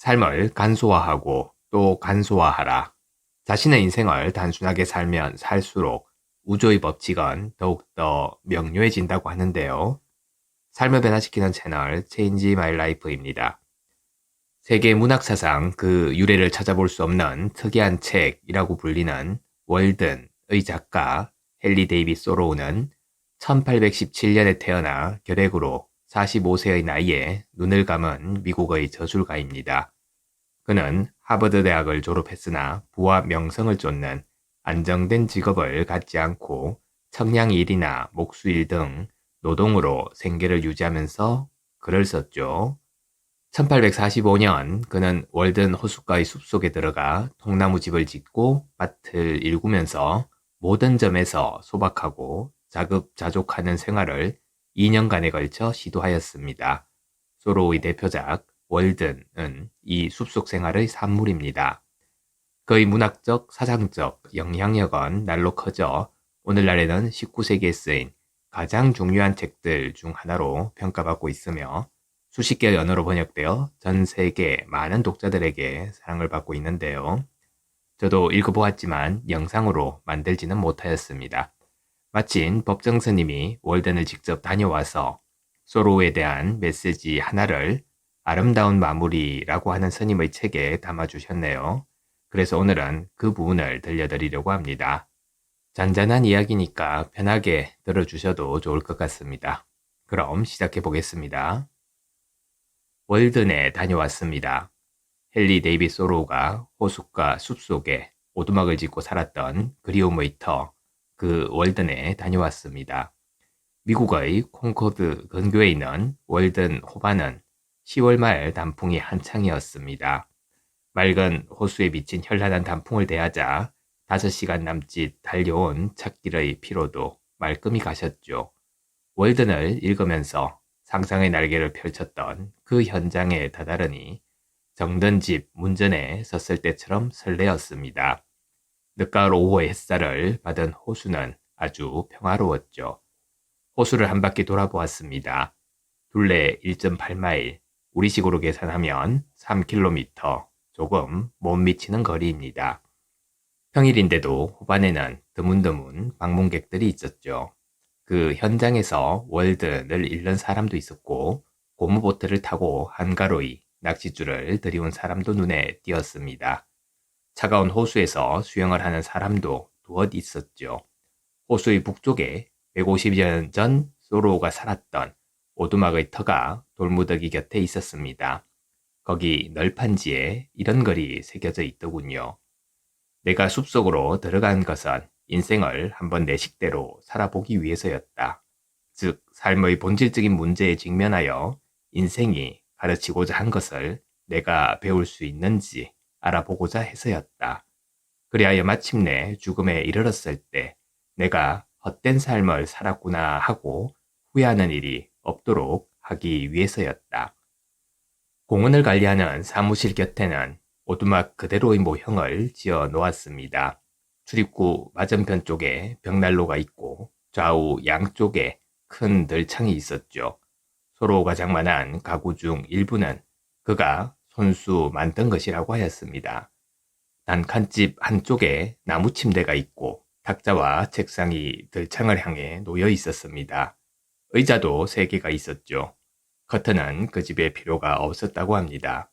삶을 간소화하고 또 간소화하라. 자신의 인생을 단순하게 살면 살수록 우주의 법칙은 더욱더 명료해진다고 하는데요. 삶을 변화시키는 채널 체인지 마이 라이프입니다. 세계 문학사상 그 유래를 찾아볼 수 없는 특이한 책이라고 불리는 월든의 작가 헨리 데이빗 소로우는 1817년에 태어나 결핵으로 45세의 나이에 눈을 감은 미국의 저술가입니다. 그는 하버드 대학을 졸업했으나 부와 명성을 쫓는 안정된 직업을 갖지 않고 청량일이나 목수일 등 노동으로 생계를 유지하면서 글을 썼죠. 1845년 그는 월든 호숫가의 숲속에 들어가 통나무집을 짓고 밭을 일구면서 모든 점에서 소박하고 자급자족하는 생활을 2년간에 걸쳐 시도하였습니다. 소로의 대표작 월든은 이 숲속 생활의 산물입니다. 그의 문학적, 사상적 영향력은 날로 커져 오늘날에는 19세기에 쓰인 가장 중요한 책들 중 하나로 평가받고 있으며 수십 개의 언어로 번역되어 전 세계 많은 독자들에게 사랑을 받고 있는데요. 저도 읽어보았지만 영상으로 만들지는 못하였습니다. 마침 법정 스님이 월든을 직접 다녀와서 소로에 대한 메시지 하나를 아름다운 마무리라고 하는 스님의 책에 담아주셨네요. 그래서 오늘은 그 부분을 들려드리려고 합니다. 잔잔한 이야기니까 편하게 들어주셔도 좋을 것 같습니다. 그럼 시작해 보겠습니다. 월든에 다녀왔습니다. 헨리 데이빗 소로우가 호숫가 숲속에 오두막을 짓고 살았던 그리움의 터, 그 월든에 다녀왔습니다. 미국의 콩코드 근교에 있는 월든 호반은 10월 말 단풍이 한창이었습니다. 맑은 호수에 비친 현란한 단풍을 대하자 5시간 남짓 달려온 찻길의 피로도 말끔히 가셨죠. 월든을 읽으면서 상상의 날개를 펼쳤던 그 현장에 다다르니 정든 집 문전에 섰을 때처럼 설레었습니다. 늦가을 오후의 햇살을 받은 호수는 아주 평화로웠죠. 호수를 한 바퀴 돌아보았습니다. 둘레 1.8마일, 우리식으로 계산하면 3km, 조금 못 미치는 거리입니다. 평일인데도 호반에는 드문드문 방문객들이 있었죠. 그 현장에서 월든을 잃는 사람도 있었고 고무보트를 타고 한가로이 낚싯줄을 들이온 사람도 눈에 띄었습니다. 차가운 호수에서 수영을 하는 사람도 두엇 있었죠. 호수의 북쪽에 150여 년 전 소로우가 살았던 오두막의 터가 돌무더기 곁에 있었습니다. 거기 널판지에 이런 글이 새겨져 있더군요. 내가 숲속으로 들어간 것은 인생을 한번 내 식대로 살아보기 위해서였다. 즉, 삶의 본질적인 문제에 직면하여 인생이 가르치고자 한 것을 내가 배울 수 있는지 알아보고자 해서였다. 그리하여 마침내 죽음에 이르렀을 때 내가 헛된 삶을 살았구나 하고 후회하는 일이 없도록 하기 위해서였다. 공원을 관리하는 사무실 곁에는 오두막 그대로의 모형을 지어 놓았습니다. 출입구 맞은편 쪽에 벽난로가 있고 좌우 양쪽에 큰 들창이 있었죠. 서로 자그만한 가구 중 일부는 그가 손수 만든 것이라고 하였습니다. 단칸집 한쪽에 나무 침대가 있고 탁자와 책상이 들창을 향해 놓여 있었습니다. 의자도 3개가 있었죠. 커튼은 그 집에 필요가 없었다고 합니다.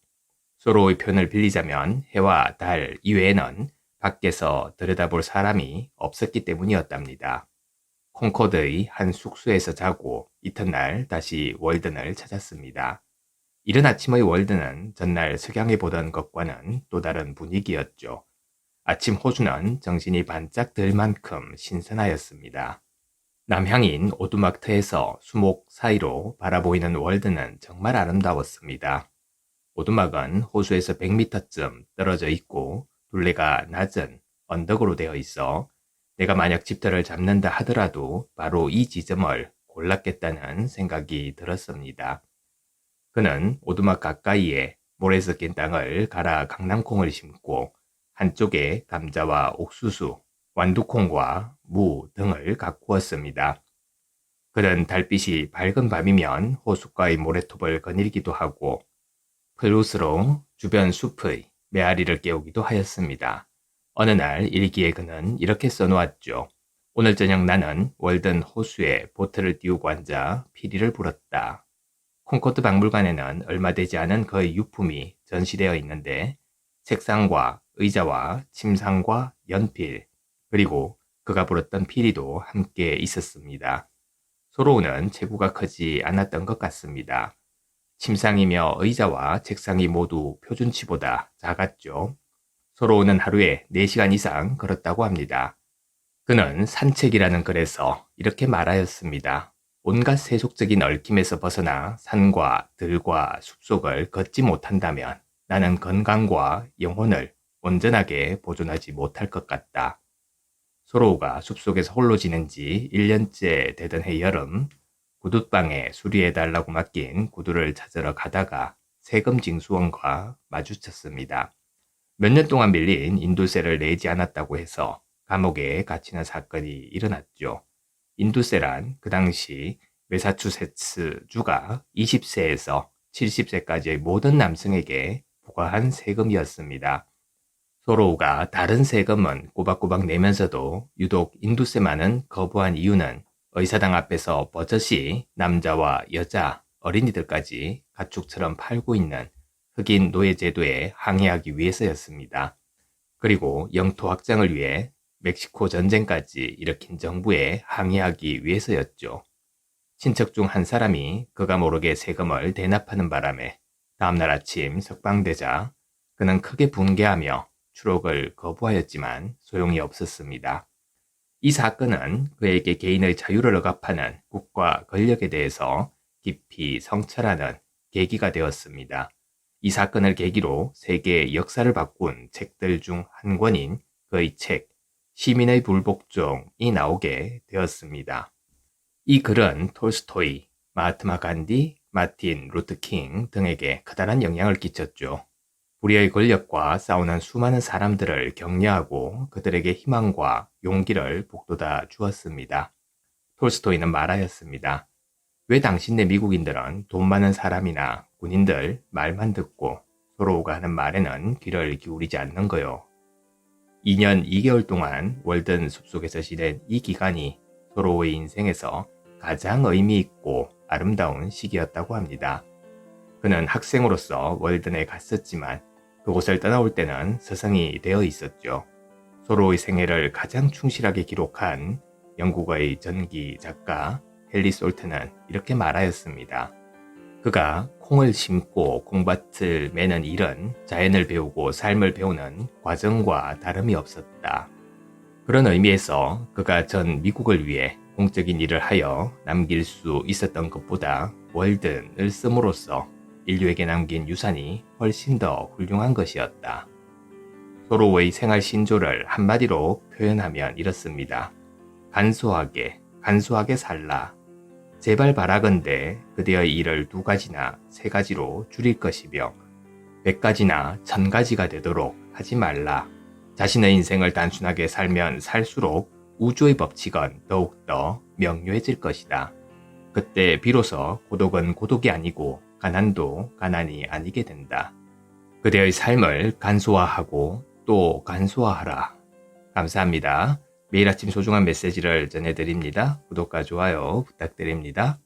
서로의 표현을 빌리자면 해와 달 이외에는 밖에서 들여다볼 사람이 없었기 때문이었답니다. 콩코드의 한 숙소에서 자고 이튿날 다시 월든을 찾았습니다. 이른 아침의 월드는 전날 석양에 보던 것과는 또 다른 분위기였죠. 아침 호수는 정신이 반짝 들 만큼 신선하였습니다. 남향인 오두막터에서 수목 사이로 바라보이는 월드는 정말 아름다웠습니다. 오두막은 호수에서 100m쯤 떨어져 있고 둘레가 낮은 언덕으로 되어 있어 내가 만약 집터를 잡는다 하더라도 바로 이 지점을 골랐겠다는 생각이 들었습니다. 그는 오두막 가까이에 모래 섞인 땅을 갈아 강낭콩을 심고 한쪽에 감자와 옥수수, 완두콩과 무 등을 가꾸었습니다. 그는 달빛이 밝은 밤이면 호숫가의 모래톱을 거닐기도 하고 클롯으로 주변 숲의 메아리를 깨우기도 하였습니다. 어느 날 일기에 그는 이렇게 써놓았죠. 오늘 저녁 나는 월든 호수에 보트를 띄우고 앉아 피리를 불었다. 콩코드 박물관에는 얼마 되지 않은 그의 유품이 전시되어 있는데 책상과 의자와 침상과 연필 그리고 그가 불었던 피리도 함께 있었습니다. 소로우는 체구가 크지 않았던 것 같습니다. 침상이며 의자와 책상이 모두 표준치보다 작았죠. 소로우는 하루에 4시간 이상 걸었다고 합니다. 그는 산책이라는 글에서 이렇게 말하였습니다. 온갖 세속적인 얽힘에서 벗어나 산과 들과 숲속을 걷지 못한다면 나는 건강과 영혼을 온전하게 보존하지 못할 것 같다. 소로우가 숲속에서 홀로 지낸 지 1년째 되던 해 여름, 구둣방에 수리해달라고 맡긴 구두를 찾으러 가다가 세금 징수원과 마주쳤습니다. 몇 년 동안 밀린 인도세를 내지 않았다고 해서 감옥에 갇히는 사건이 일어났죠. 인두세란 그 당시 매사추세츠 주가 20세에서 70세까지의 모든 남성에게 부과한 세금이었습니다. 소로우가 다른 세금은 꼬박꼬박 내면서도 유독 인두세만은 거부한 이유는 의사당 앞에서 버젓이 남자와 여자, 어린이들까지 가축처럼 팔고 있는 흑인 노예 제도에 항의하기 위해서였습니다. 그리고 영토 확장을 위해 멕시코 전쟁까지 일으킨 정부에 항의하기 위해서였죠. 친척 중 한 사람이 그가 모르게 세금을 대납하는 바람에 다음날 아침 석방되자 그는 크게 분개하며 추록을 거부하였지만 소용이 없었습니다. 이 사건은 그에게 개인의 자유를 억압하는 국가 권력에 대해서 깊이 성찰하는 계기가 되었습니다. 이 사건을 계기로 세계의 역사를 바꾼 책들 중 한 권인 그의 책 시민의 불복종이 나오게 되었습니다. 이 글은 톨스토이, 마하트마 간디, 마틴 루트킹 등에게 커다란 영향을 끼쳤죠. 불의의 권력과 싸우는 수많은 사람들을 격려하고 그들에게 희망과 용기를 북돋아 주었습니다. 톨스토이는 말하였습니다. 왜 당신네 미국인들은 돈 많은 사람이나 군인들 말만 듣고 소로우가 하는 말에는 귀를 기울이지 않는 거요. 2년 2개월 동안 월든 숲속에서 지낸 이 기간이 소로우의 인생에서 가장 의미 있고 아름다운 시기였다고 합니다. 그는 학생으로서 월든에 갔었지만 그곳을 떠나올 때는 스승이 되어 있었죠. 소로우의 생애를 가장 충실하게 기록한 영국의 전기 작가 헨리 솔트는 이렇게 말하였습니다. 그가 콩을 심고 콩밭을 매는 일은 자연을 배우고 삶을 배우는 과정과 다름이 없었다. 그런 의미에서 그가 전 미국을 위해 공적인 일을 하여 남길 수 있었던 것보다 월든을 씀으로써 인류에게 남긴 유산이 훨씬 더 훌륭한 것이었다. 소로우의 생활 신조를 한마디로 표현하면 이렇습니다. 간소하게 살라. 제발 바라건대 그대의 일을 2가지나 3가지로 줄일 것이며 100가지나 1000가지가 되도록 하지 말라. 자신의 인생을 단순하게 살면 살수록 우주의 법칙은 더욱더 명료해질 것이다. 그때 비로소 고독은 고독이 아니고 가난도 가난이 아니게 된다. 그대의 삶을 간소화하고 또 간소화하라. 감사합니다. 매일 아침 소중한 메시지를 전해드립니다. 구독과 좋아요 부탁드립니다.